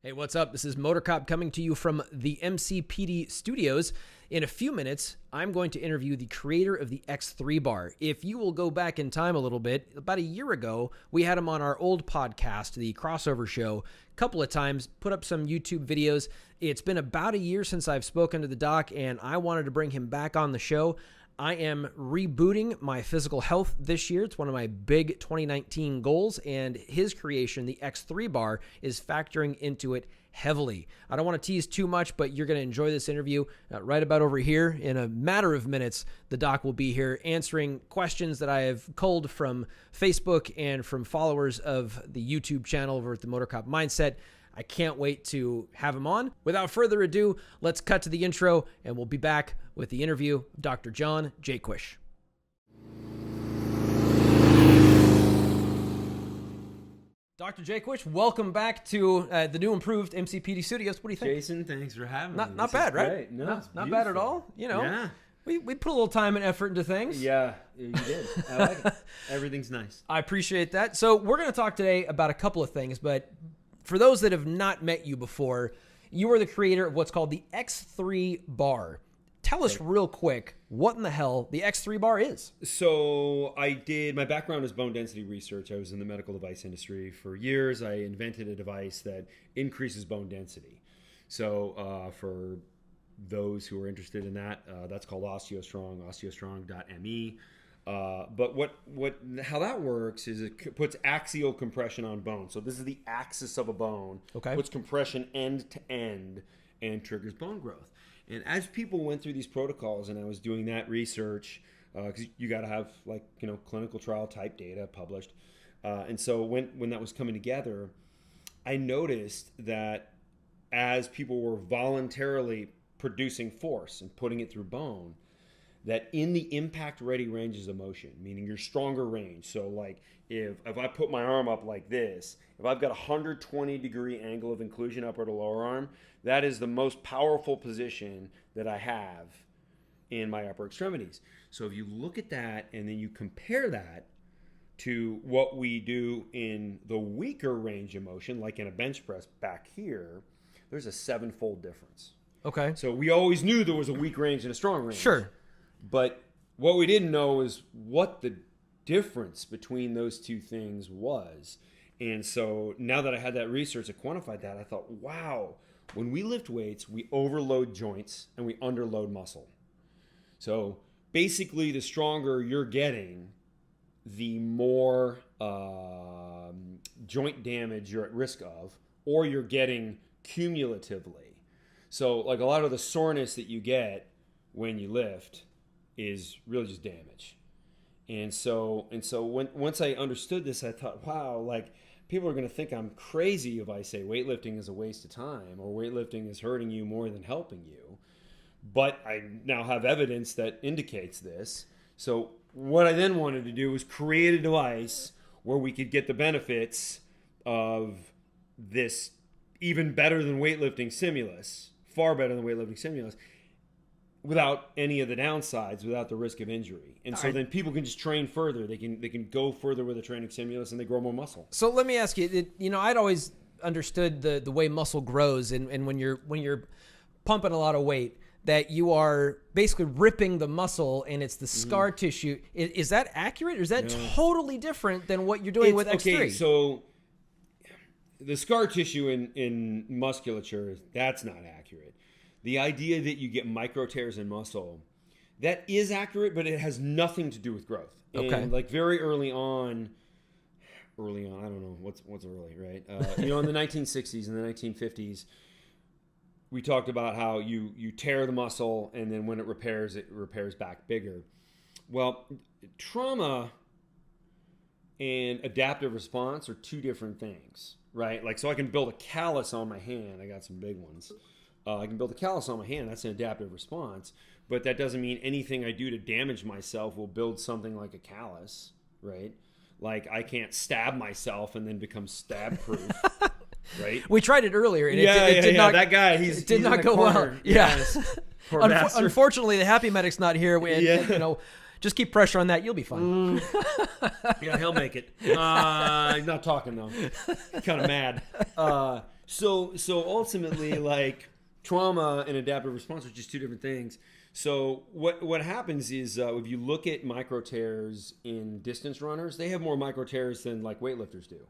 Hey, what's up? This is MotorCop coming to you from the MCPD studios. In a few minutes, I'm going to interview the creator of the X3 bar. If you will go back in time a little bit, about a year ago, we had him on our old podcast, the Crossover Show, a couple of times, put up some YouTube videos. It's been about a year since I've spoken to the doc, and I wanted to bring him back on the show. I am rebooting my physical health this year. It's one of my big 2019 goals, and his creation, the X3 bar, is factoring into it heavily. I don't want to tease too much, but you're going to enjoy this interview right about over here. In a matter of minutes, the doc will be here answering questions that I have culled from Facebook and from followers of the YouTube channel over at the MotorCop Mindset. I can't wait to have him on. Without further ado, let's cut to the intro, and we'll be back with the interview of Dr. John Jaquish. Dr. Jaquish, welcome back to the new improved MCPD studios. What do you think? Jason, thanks for having me. Not bad, right? Great. No, not bad at all. You know, yeah. we put a little time and effort into things. Yeah, you did. I like it. Everything's nice. I appreciate that. So we're going to talk today about a couple of things, but for those that have not met you before, you are the creator of what's called the X3 bar. Tell us real quick what in the hell the X3 bar is. So my background is bone density research. I was in the medical device industry for years. I invented a device that increases bone density. So for those who are interested in that, that's called OsteoStrong, osteostrong.me. But how that works is it puts axial compression on bone. So this is the axis of a bone. Okay. Puts compression end to end and triggers bone growth. And as people went through these protocols, and I was doing that research, because you got to have clinical trial type data published. And so when that was coming together, I noticed that as people were voluntarily producing force and putting it through bone, that in the impact ready ranges of motion, meaning your stronger range. So like if I put my arm up like this, if I've got a 120 degree angle of inclusion upper to lower arm, that is the most powerful position that I have in my upper extremities. So if you look at that and then you compare that to what we do in the weaker range of motion, like in a bench press back here, there's a 7-fold difference. Okay. So we always knew there was a weak range and a strong range. Sure. But what we didn't know is what the difference between those two things was. And so now that I had that research, I quantified that, I thought, wow, when we lift weights, we overload joints and we underload muscle. So basically, the stronger you're getting, the more joint damage you're at risk of, or you're getting cumulatively. So like a lot of the soreness that you get when you lift is really just damage. And so once I understood this, I thought, wow, like people are going to think I'm crazy if I say weightlifting is a waste of time or weightlifting is hurting you more than helping you. But I now have evidence that indicates this. So what I then wanted to do was create a device where we could get the benefits of this even better than weightlifting stimulus, far better than weightlifting stimulus, without any of the downsides, without the risk of injury. And so then people can just train further. They can go further with a training stimulus and they grow more muscle. So let me ask you, I'd always understood the way muscle grows, and when you're pumping a lot of weight, that you are basically ripping the muscle and it's the scar tissue. Is that accurate, or is that totally different than what you're doing with X3? Okay, so the scar tissue in musculature, that's not accurate. The idea that you get micro tears in muscle, that is accurate, but it has nothing to do with growth. Okay. And like very early on, I don't know what's early, right? In the 1960s and the 1950s, we talked about how you tear the muscle and then when it repairs back bigger. Well, trauma and adaptive response are two different things, right? Like, so I can build a callus on my hand. I got some big ones. I can build a callus on my hand. That's an adaptive response. But that doesn't mean anything I do to damage myself will build something like a callus, right? Like I can't stab myself and then become stab proof, right? We tried it earlier, and it did not. That guy, it did not go well. Yeah. Unfortunately, the happy medic's not here. Just keep pressure on that. You'll be fine. Yeah, he'll make it. He's not talking though. Kind of mad. So ultimately, like trauma and adaptive response are just two different things. So what happens is if you look at micro tears in distance runners, they have more micro tears than like weightlifters do,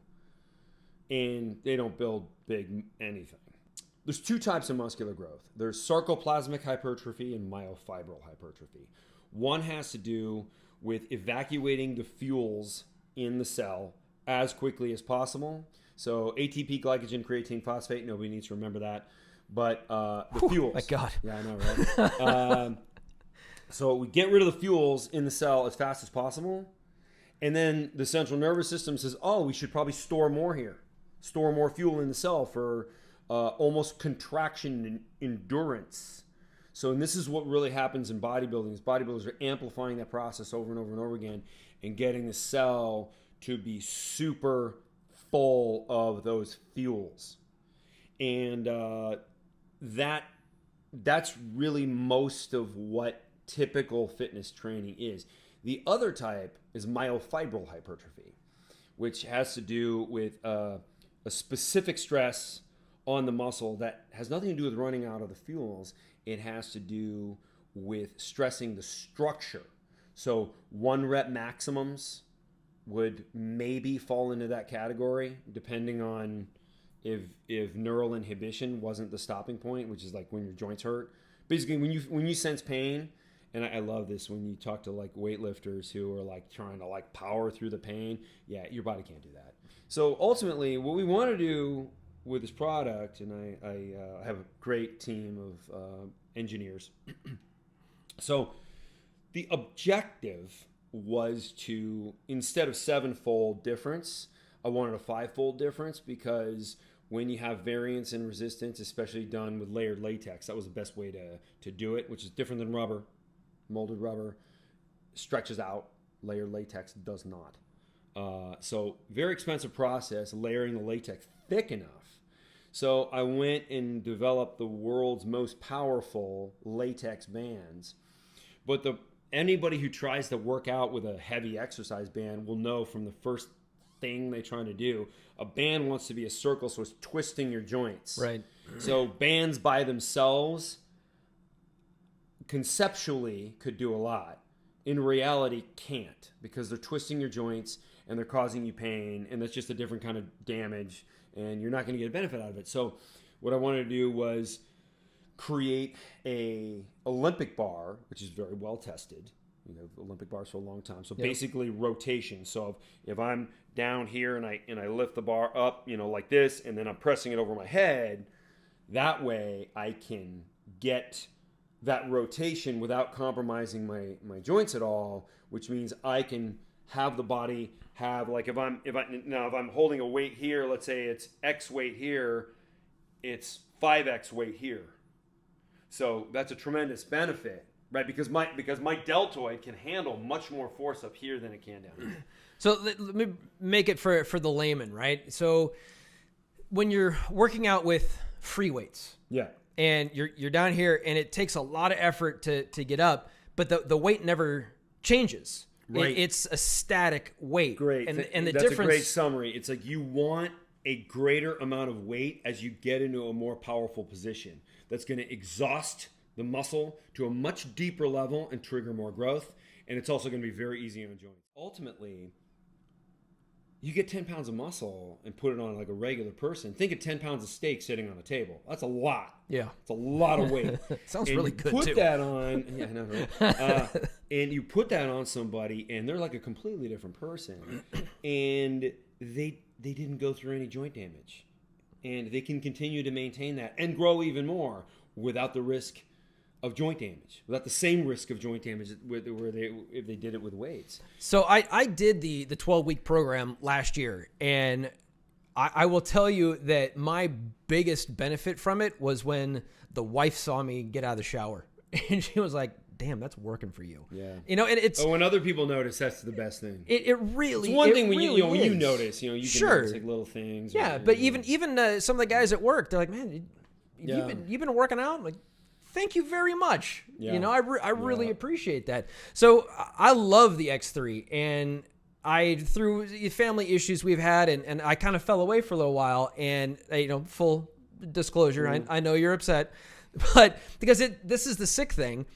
and they don't build big anything. There's two types of muscular growth. There's sarcoplasmic hypertrophy and myofibril hypertrophy. One has to do with evacuating the fuels in the cell as quickly as possible. So ATP, glycogen, creatine, phosphate, nobody needs to remember that. But the fuels. My God. Yeah, I know, right? So we get rid of the fuels in the cell as fast as possible. And then the central nervous system says, oh, we should probably store more here. Store more fuel in the cell for almost contraction and endurance. So, and this is what really happens in bodybuilding. Is bodybuilders are amplifying that process over and over and over again and getting the cell to be super full of those fuels. And that's really most of what typical fitness training is. The other type is myofibril hypertrophy, which has to do with a specific stress on the muscle that has nothing to do with running out of the fuels. It has to do with stressing the structure. So 1 rep maximums would maybe fall into that category, depending on if neural inhibition wasn't the stopping point, which is like when your joints hurt. Basically, when you sense pain, and I love this when you talk to like weightlifters who are like trying to like power through the pain. Yeah, your body can't do that. So ultimately, what we want to do with this product, and I have a great team of engineers. So the objective was to, instead of 7-fold difference, I wanted a 5-fold difference, because when you have variance in resistance, especially done with layered latex, that was the best way to do it, which is different than rubber. Molded rubber stretches out. Layered latex does not. So very expensive process, layering the latex thick enough. So I went and developed the world's most powerful latex bands. But anybody who tries to work out with a heavy exercise band will know from the first thing they're trying to do, a band wants to be a circle, so it's twisting your joints. Right. So bands by themselves conceptually could do a lot. In reality, can't, because they're twisting your joints and they're causing you pain, and that's just a different kind of damage, and you're not going to get a benefit out of it. So what I wanted to do was create a Olympic bar, which is very well tested. You know, Olympic bars for a long time. So basically rotation. So if I'm down here and I lift the bar up, you know, like this, and then I'm pressing it over my head, that way I can get that rotation without compromising my joints at all, which means I can have the body have, like, if I'm holding a weight here, let's say it's X weight here, it's 5X weight here. So that's a tremendous benefit, right? Because my deltoid can handle much more force up here than it can down here. So let me make it for the layman, right? So when you're working out with free weights, yeah, and you're down here, and it takes a lot of effort to get up, but the weight never changes. Right. It's a static weight. Great. And the that's difference, a great summary. It's like you want a greater amount of weight as you get into a more powerful position. That's going to exhaust the muscle to a much deeper level and trigger more growth. And it's also going to be very easy on the joints. Ultimately, you get 10 pounds of muscle and put it on like a regular person. Think of 10 pounds of steak sitting on a table. That's a lot. Yeah. It's a lot of weight. Sounds and really you good, put too. that on, yeah, I know, right? And you put that on somebody, and they're like a completely different person. And they didn't go through any joint damage. And they can continue to maintain that and grow even more without the risk of joint damage, without the same risk of joint damage if they did it with weights. So I did the 12-week program last year, and I will tell you that my biggest benefit from it was when the wife saw me get out of the shower, and she was like, damn, that's working for you. Yeah. You know, it's... when other people notice, that's the best thing. It really... It's one thing when really when you notice, you can sure. notice like little things. Yeah, but even some of the guys at work, they're like, man, you've been working out? I'm like, thank you very much. Yeah. You know, I really appreciate that. So I love the X3, and through family issues we've had, and I kind of fell away for a little while, and full disclosure, I know you're upset, but because this is the sick thing,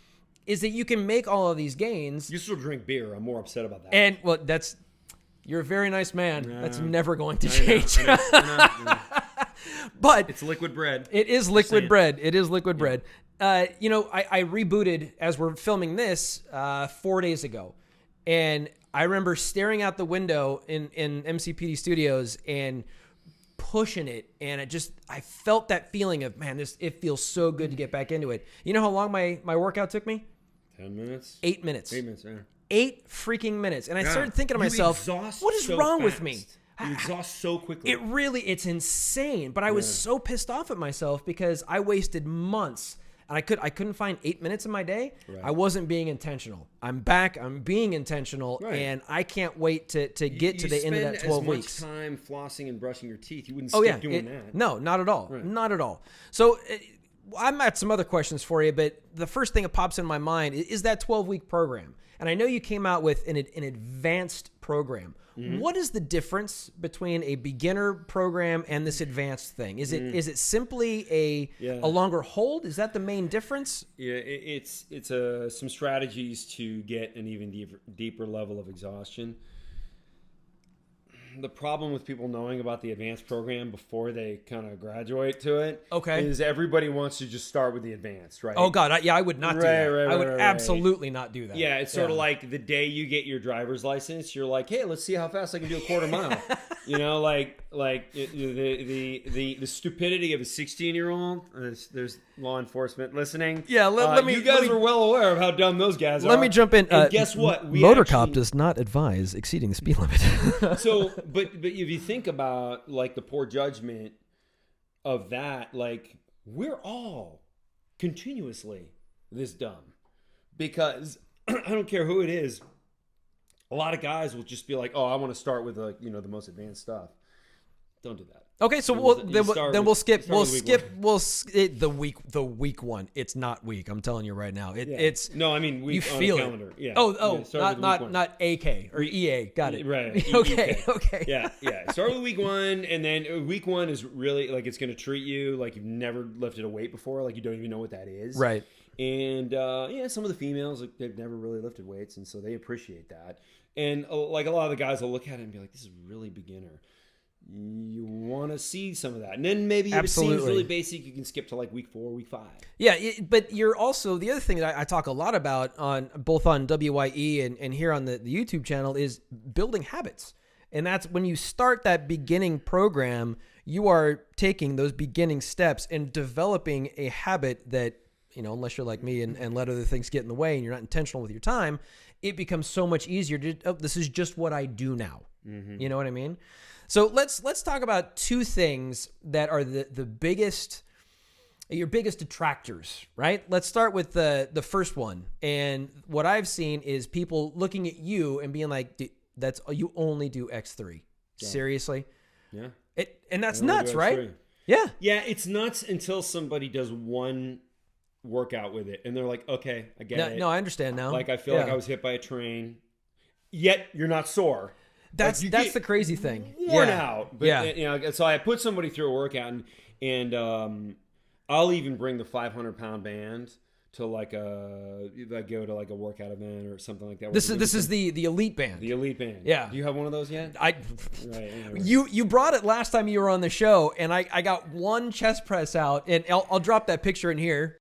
is that you can make all of these gains. You still drink beer. I'm more upset about that. And well, you're a very nice man. That's never going to change. I know. But it's liquid bread. It is liquid bread. It is liquid bread. I rebooted as we're filming this 4 days ago. And I remember staring out the window in MCPD Studios and pushing it. And I felt that feeling of, man, it feels so good to get back into it. You know how long my workout took me? 10 minutes? 8 minutes. 8 minutes, yeah. 8 freaking minutes. And I started thinking to myself, what is wrong with me? You exhaust so quickly. It's insane. But I was so pissed off at myself because I wasted months. And I couldn't find 8 minutes in my day. Right. I wasn't being intentional. I'm back. I'm being intentional. Right. And I can't wait to get to the end of that 12 weeks. As much time flossing and brushing your teeth. You wouldn't skip doing that. No, not at all. Right. Not at all. So I'm at some other questions for you, but the first thing that pops in my mind is that 12-week program. And I know you came out with an advanced program. Mm-hmm. What is the difference between a beginner program and this advanced thing? Is it simply a longer hold? Is that the main difference? Yeah, it's some strategies to get an even deeper level of exhaustion. The problem with people knowing about the advanced program before they kind of graduate to it is everybody wants to just start with the advanced, right? Oh, God. I would not do that. I would absolutely not do that. Yeah, it's sort of like the day you get your driver's license, you're like, hey, let's see how fast I can do a quarter mile. The stupidity of a 16-year-old. There's law enforcement listening. Yeah, you guys are well aware of how dumb those guys are. Let me jump in. And guess what? MotorCop does not advise exceeding the speed limit. So, but if you think about like the poor judgment of that, like we're all continuously this dumb because I don't care who it is. A lot of guys will just be like, "Oh, I want to start with the most advanced stuff." Don't do that. Okay, so we'll skip the week one. It's not week. I'm telling you right now. It's week you feel on a calendar. It. Yeah. Not AK or EA. Got it. Right. Okay. Yeah. Start with week one, and then week one is really like it's going to treat you like you've never lifted a weight before, like you don't even know what that is. Right. And some of the females, like, they've never really lifted weights, and so they appreciate that. And like a lot of the guys will look at it and be like, "This is really beginner." You want to see some of that, and then maybe if it seems really basic, you can skip to like week 4, week 5. Yeah, but you're also the other thing that I talk a lot about on both on WYE and here on the YouTube channel is building habits, and that's when you start that beginning program, you are taking those beginning steps and developing a habit that, unless you're like me and let other things get in the way and you're not intentional with your time, it becomes so much easier to, this is just what I do now. Mm-hmm. You know what I mean? So let's talk about two things that are the biggest, your biggest detractors, right? Let's start with the first one. And what I've seen is people looking at you and being like, you only do X3. Yeah. Seriously? Yeah. And that's nuts, right? Yeah. Yeah, it's nuts until somebody does one workout with it and they're like, okay, I get it. No, I understand now. Like I feel like I was hit by a train, yet you're not sore. That's the crazy thing. Worn out. But, so I put somebody through a workout and I'll even bring the 500-pound band to go to like a workout event or something like that. This is the elite band. The elite band. Yeah. Do you have one of those yet? Right. Anyway. You brought it last time you were on the show, and I got one chest press out, and I'll drop that picture in here.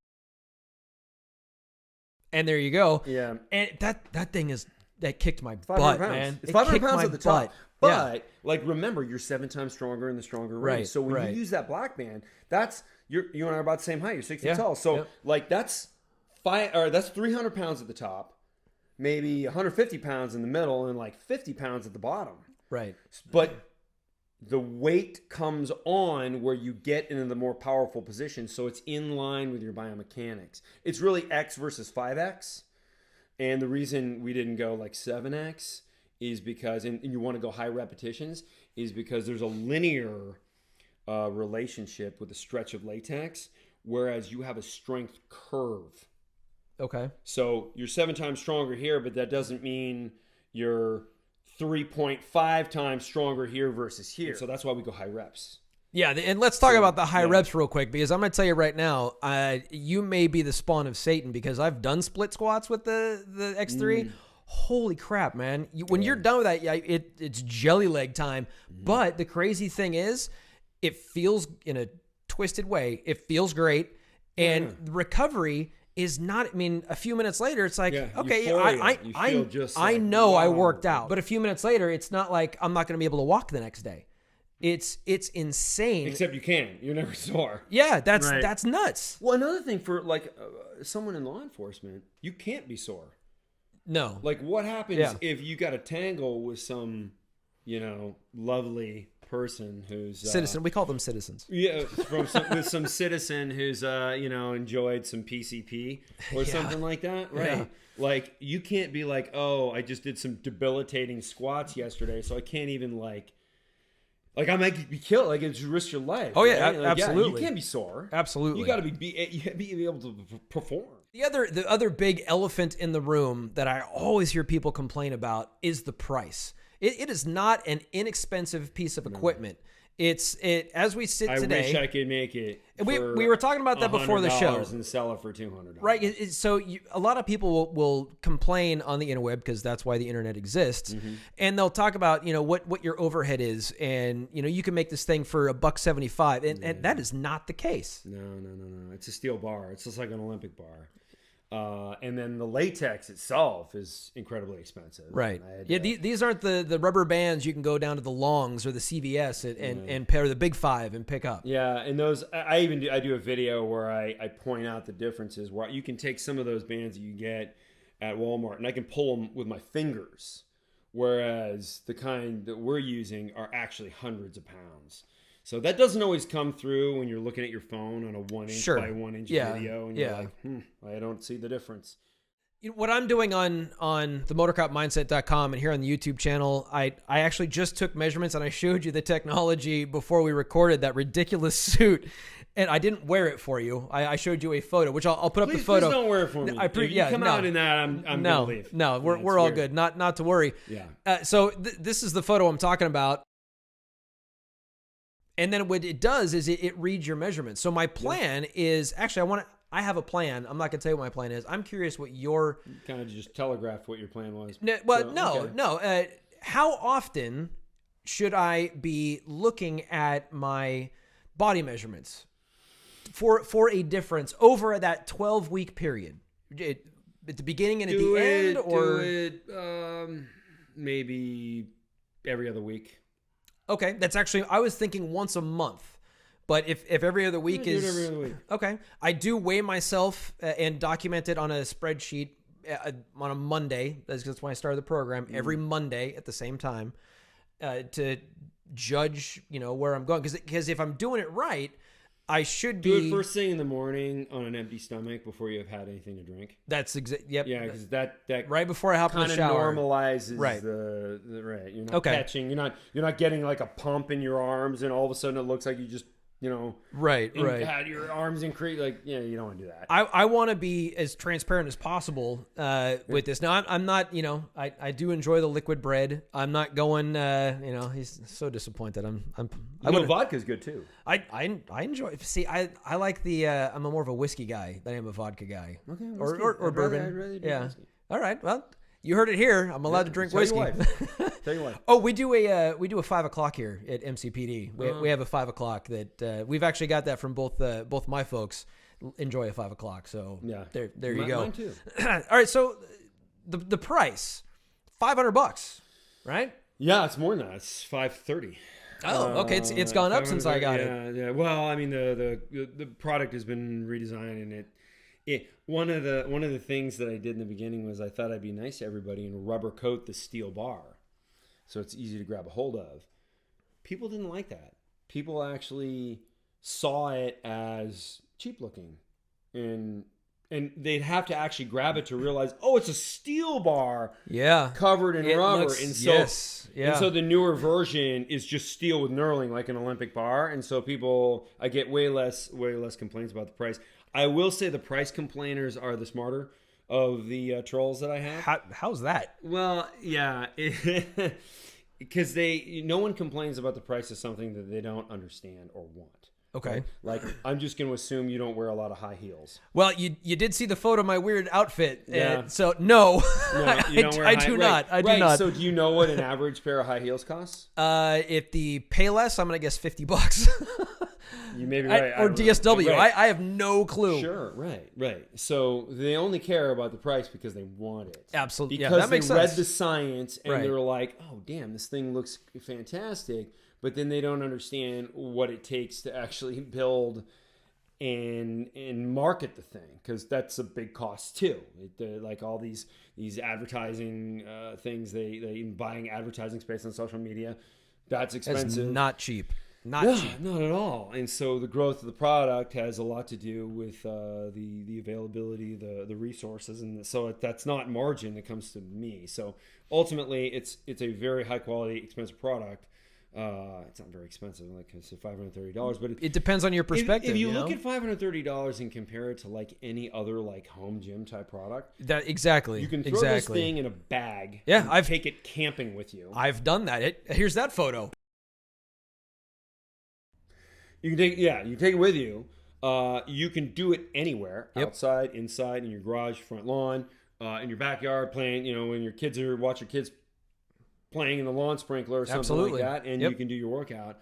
And there you go. Yeah. And that thing that kicked my butt, man. It's 500 pounds at the top. But remember, you're 7 times stronger in the stronger range. Right. So when you use that black band, you and I are about the same height. You're 6 feet tall. So that's 300 pounds at the top, maybe 150 pounds in the middle, and like 50 pounds at the bottom. Right. But the weight comes on where you get into the more powerful position, so it's in line with your biomechanics. It's really X versus 5X. And the reason we didn't go like 7X is because, and you want to go high repetitions, is because there's a linear relationship with the stretch of latex, whereas you have a strength curve. Okay. So you're 7 times stronger here, but that doesn't mean you're 3.5 times stronger here versus here. So that's why we go high reps. Yeah, and let's talk about the high reps real quick, because I'm going to tell you right now, you may be the spawn of Satan, because I've done split squats with the X3. Holy crap, man. When you're done with that, it's jelly leg time. But the crazy thing is, it feels, in a twisted way, it feels great. And recovery is not, I mean, a few minutes later, it's like, okay, I know wow. I worked out. But a few minutes later, it's not like I'm not going to be able to walk the next day. It's insane. Except you can. You're never sore. Yeah, that's nuts. Well, another thing for like someone in law enforcement, you can't be sore. No. Like, what happens if you got a tangle with some, lovely person who's citizen? We call them citizens. Yeah, with some citizen who's enjoyed some PCP or something like that, right? Yeah. Like, you can't be like, oh, I just did some debilitating squats yesterday, so I can't even like I might be killed. Like, it's risk your life. Oh yeah, right? absolutely. You can't be sore. Absolutely. You got to be able to perform. The other big elephant in the room that I always hear people complain about is the price. It is not an inexpensive piece of equipment. As we sit today. I wish I could make it. We were talking about that before the show and sell it for $200. Right. So a lot of people will complain on the interweb, because that's why the internet exists, and they'll talk about what your overhead is, and you can make this thing for $175, and that is not the case. No. It's a steel bar. It's just like an Olympic bar. And then the latex itself is incredibly expensive. Right. Yeah. These aren't the rubber bands you can go down to the Longs or the CVS and pair the Big Five and pick up. Yeah. And those, I do a video where I point out the differences, where you can take some of those bands that you get at Walmart and I can pull them with my fingers, whereas the kind that we're using are actually hundreds of pounds. So that doesn't always come through when you're looking at your phone on a 1-inch by 1-inch video, and you're like, I don't see the difference. What I'm doing on the MotorCopMindset.com and here on the YouTube channel, I actually just took measurements, and I showed you the technology before we recorded that ridiculous suit, and I didn't wear it for you. I showed you a photo, which I'll put up the photo. Please don't wear it for me. If you come out in that, I'm going to leave. No, we're all good. Not to worry. Yeah. So this is the photo I'm talking about. And then what it does is it reads your measurements. So my plan is actually I have a plan. I'm not going to tell you what my plan is. I'm curious what your kind of just telegraphed what your plan was. No. How often should I be looking at my body measurements for a difference over that 12-week period? At the beginning and at the end, or do it maybe every other week. Okay, that's actually, I was thinking once a month, but if every other week is every other week. Okay, I do weigh myself and document it on a spreadsheet on a Monday. That's why I started the program every Monday at the same time to judge, where I'm going. Because if I'm doing it right, I should do it first thing in the morning on an empty stomach before you have had anything to drink. That's Yep. Yeah, because that right before I hop in the shower normalizes the right. You're not catching. You're not getting like a pump in your arms, and all of a sudden it looks like you just right. Had your arms increase. Like, you don't want to do that. I want to be as transparent as possible with this. Now, I'm not, I do enjoy the liquid bread. I'm not going, he's so disappointed. Vodka's good too. I enjoy. See, I like the. I'm more of a whiskey guy than I am a vodka guy. Okay, or bourbon. I'd rather do whiskey. All right. Well, you heard it here. I'm allowed to drink whiskey. Tell you what. Oh, we do a 5:00 here at MCPD. We have a 5:00 that we've actually got that from both my folks enjoy a 5:00. So yeah, there you go. Mine too. All right, so the price, $500, right? Yeah, it's more than that. It's $530. Oh, okay. It's gone up since I got it. Yeah. Well, I mean the product has been redesigned, and one of the things that I did in the beginning was I thought I'd be nice to everybody and rubber coat the steel bar, so it's easy to grab a hold of. People didn't like that. People actually saw it as cheap looking, and they'd have to actually grab it to realize, oh, it's a steel bar, covered in rubber, and so the newer version is just steel with knurling like an Olympic bar, and so I get way less complaints about the price. I will say the price complainers are the smarter. of the trolls that I have. How's that? Well, yeah, because no one complains about the price of something that they don't understand or want. Okay. Like, I'm just going to assume you don't wear a lot of high heels. Well, you did see the photo of my weird outfit. Yeah. So no, You don't wear I do not. I do not. So do you know what an average pair of high heels costs? If the Payless, I'm going to guess $50. You may be right. Or DSW. Right. I have no clue. Sure, right. So they only care about the price because they want it. Absolutely. Because that makes they read sense. the science and Right. they're like, oh, damn, this thing looks fantastic. But then they don't understand what it takes to actually build and market the thing, because that's a big cost too. Like all these advertising things, they buying advertising space on social media, that's expensive. It's not cheap. Not cheap. Not at all. And so the growth of the product has a lot to do with the availability, the resources, and so that's not margin. It comes to me. So ultimately, it's a very high quality, expensive product. It's not very expensive, like I said, $530, but It depends on your perspective. If you know? look at $530 and compare it to like any other like home gym type product, exactly. you can throw this thing in a bag. Yeah, and take it camping with you. I've done that. Here's that photo. You can take it with you. You can do it anywhere, Yep. outside, inside, in your garage, front lawn, in your backyard, playing. When your kids watch your kids playing in the lawn sprinkler or something Absolutely. like that, and Yep. you can do your workout.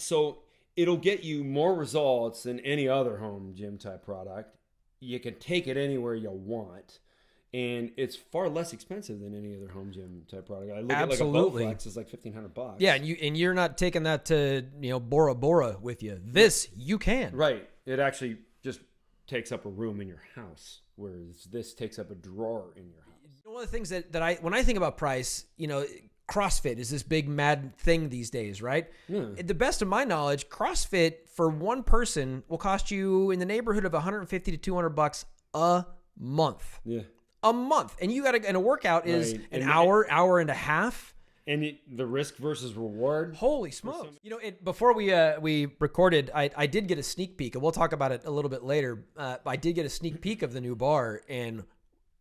So it'll get you more results than any other home gym type product. You can take it anywhere you want. And it's far less expensive than any other home gym type product. I look Absolutely. at like a Bowflex, it's like $1,500. Yeah, and you're not taking that to Bora Bora with you. This you can. Right. It actually just takes up a room in your house, whereas this takes up a drawer in your house. One of the things that I when I think about price, CrossFit is this big mad thing these days, right? Yeah. The best of my knowledge, CrossFit for one person will cost you in the neighborhood of $150 to $200 a month. Yeah. A month, and and a workout is Right. an And hour and a half. And the risk versus reward. Holy smokes! Before we recorded, I did get a sneak peek, and we'll talk about it a little bit later. I did get a sneak peek of the new bar, and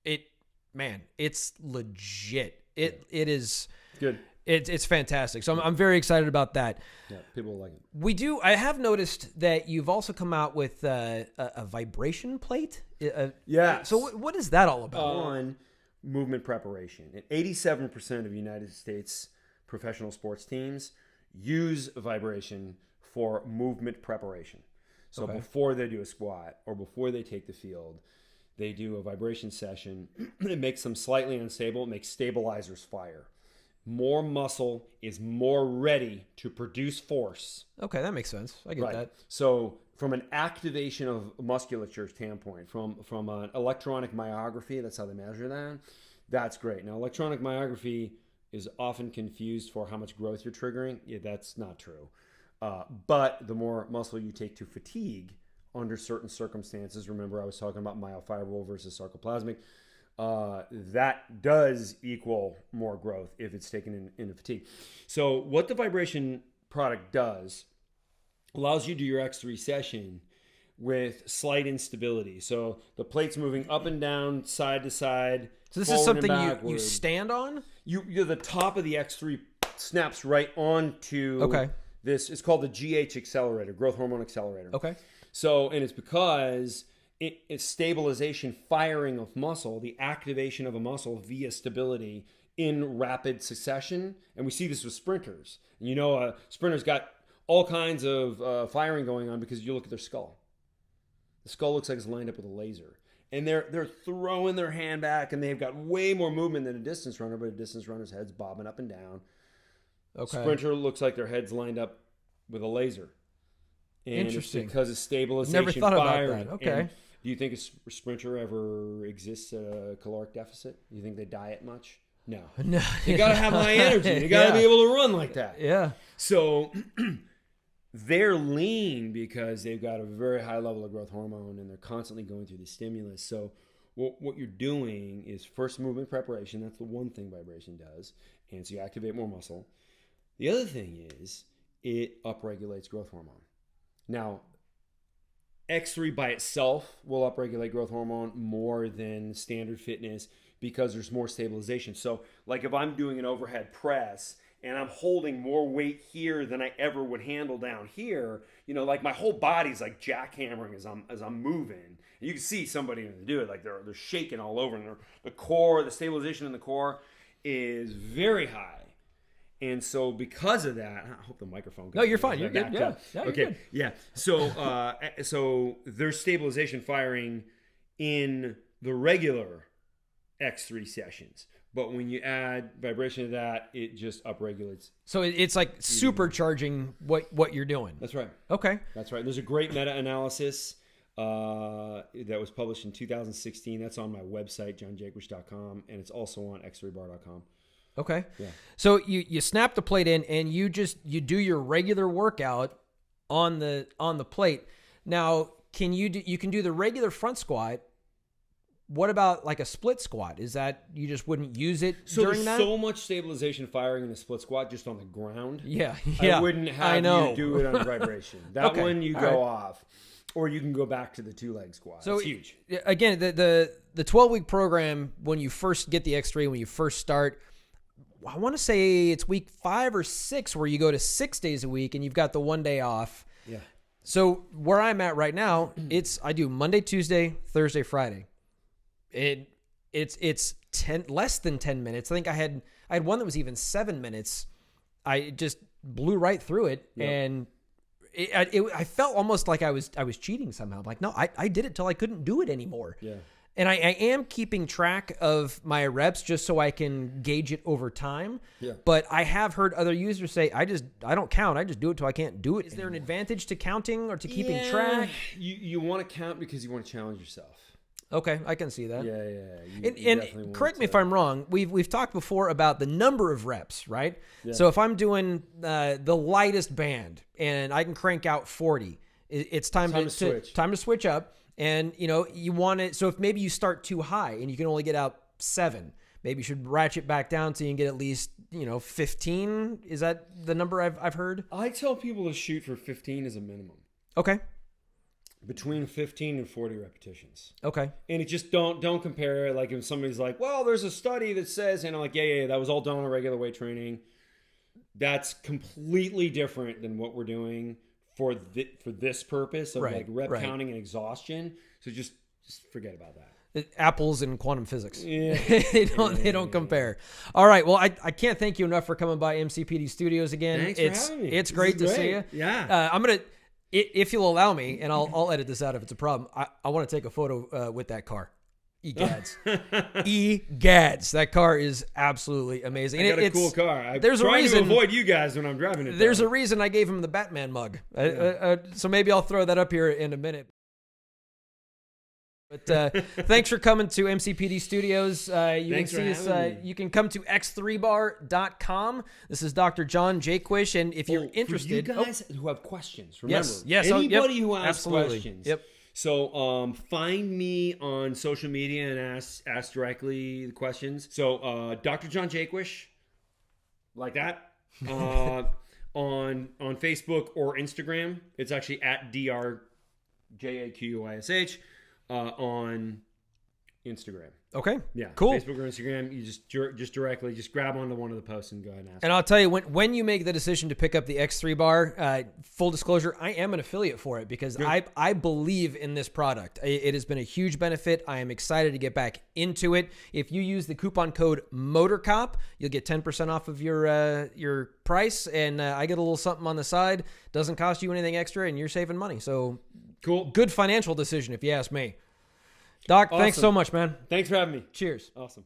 it's legit. It is Good. It's fantastic. So I'm very excited about that. Yeah, people like it. I have noticed that you've also come out with a vibration plate. Yes. So what is that all about? On movement preparation. And 87% of United States professional sports teams use vibration for movement preparation. So before they do a squat or before they take the field, they do a vibration session. It makes them slightly unstable. It makes stabilizers fire. More muscle is more ready to produce force. Okay, that makes sense. I get that. So from an activation of musculature standpoint, from an electronic myography, that's how they measure that. That's great. Now, electronic myography is often confused for how much growth you're triggering. Yeah, that's not true. But the more muscle you take to fatigue under certain circumstances, remember I was talking about myofibril versus sarcoplasmic, that does equal more growth if it's taken in a fatigue. So what the vibration product does allows you to do your X3 session with slight instability. So the plate's moving up and down, side to side. So this is something you stand on? You're the top of the X3 snaps right onto this. It's called the GH Accelerator, growth hormone accelerator. Okay. So, and it's because it's stabilization, firing of muscle, the activation of a muscle via stability in rapid succession. And we see this with sprinters. And sprinters got all kinds of firing going on because you look at their skull. The skull looks like it's lined up with a laser. And they're throwing their hand back, and they've got way more movement than a distance runner, but a distance runner's head's bobbing up and down. Okay. Sprinter looks like their head's lined up with a laser. And interesting. It's because of stabilization. Never thought firing. about that. Okay. And do you think a sprinter ever exists at a caloric deficit? Do you think they diet much? No. No. You got to have high energy. You got to be able to run like that. Yeah. So they're lean because they've got a very high level of growth hormone and they're constantly going through the stimulus. So what you're doing is first movement preparation. That's the one thing vibration does. And so you activate more muscle. The other thing is it upregulates growth hormone. Now, X3 by itself will upregulate growth hormone more than standard fitness because there's more stabilization. So like if I'm doing an overhead press and I'm holding more weight here than I ever would handle down here, you know, like my whole body's like jackhammering as I'm moving. And you can see somebody when they do it, like they're shaking all over, and the core, the stabilization in the core is very high. And so because of that, I hope the microphone goes. No, you're fine. You're good. Yeah. Okay. Good. Yeah. So so there's stabilization firing in the regular X3 sessions. But when you add vibration to that, it just upregulates. So it's like supercharging what you're doing. That's right. Okay. That's right. There's a great meta-analysis that was published in 2016. That's on my website, johnjaquish.com, and it's also on x3bar.com. Okay. Yeah. So you snap the plate in and you do your regular workout on the plate. Now, you can do the regular front squat. What about like a split squat? Is that you just wouldn't use it during that? There's so much stabilization firing in the split squat just on the ground. Yeah. I wouldn't have you do it on vibration. That one you go off. Or you can go back to the 2-leg squat. So it's huge. Again, the 12-week program, when you first get the X3, when you first start, I want to say it's week 5 or 6 where you go to 6 days a week and you've got the 1 day off. Yeah. So where I'm at right now, I do Monday, Tuesday, Thursday, Friday. It's less than 10 minutes. I think I had one that was even 7 minutes. I just blew right through it. Yep. And I felt almost like I was cheating somehow. I'm like, no, I did it till I couldn't do it anymore. Yeah. And I am keeping track of my reps just so I can gauge it over time. Yeah. But I have heard other users say, I don't count. I just do it till I can't do it. Is there an advantage to counting or to keeping track? You want to count because you want to challenge yourself. Okay, I can see that. Yeah. And correct me if I'm wrong. We've talked before about the number of reps, right? Yeah. So if I'm doing the lightest band and I can crank out 40, it's time to switch up. And you want it. So if maybe you start too high and you can only get out 7, maybe you should ratchet back down so you can get at least 15. Is that the number I've heard? I tell people to shoot for 15 as a minimum. Okay. Between 15 and 40 repetitions. Okay. And it just don't compare it. Like if somebody's like, well, there's a study that says, and I'm like, yeah, that was all done on regular weight training. That's completely different than what we're doing for this purpose of like rep counting and exhaustion. So just forget about that. Apples and quantum physics. Yeah. they don't compare. All right. Well, I can't thank you enough for coming by MCPD Studios again. Thanks for having me. It's great to see you. Yeah. I'm going to, if you'll allow me, and I'll edit this out if it's a problem, I want to take a photo with that car. Egads. Egads. That car is absolutely amazing. I got a cool car. I'm trying to avoid you guys when I'm driving it. There's a reason I gave him the Batman mug. So maybe I'll throw that up here in a minute. But thanks for coming to MCPD Studios. You can see us. You can come to x3bar.com. This is Dr. John Jaquish, and if you're interested, for you guys who have questions, remember, yes, anybody who has questions. Yep. So find me on social media and ask directly the questions. So Dr. John Jaquish, like that, on Facebook or Instagram. It's actually at DRJAQUISH on Instagram. Okay. Yeah. Cool. Facebook or Instagram. You just directly grab onto one of the posts and go ahead and ask. And I'll tell you, when you make the decision to pick up the X3 bar, full disclosure, I am an affiliate for it because I believe in this product. It has been a huge benefit. I am excited to get back into it. If you use the coupon code MotorCop, you'll get 10% off of your price, and I get a little something on the side. Doesn't cost you anything extra, and you're saving money. So cool. Good financial decision, if you ask me. Doc, awesome. Thanks so much, man. Thanks for having me. Cheers. Awesome.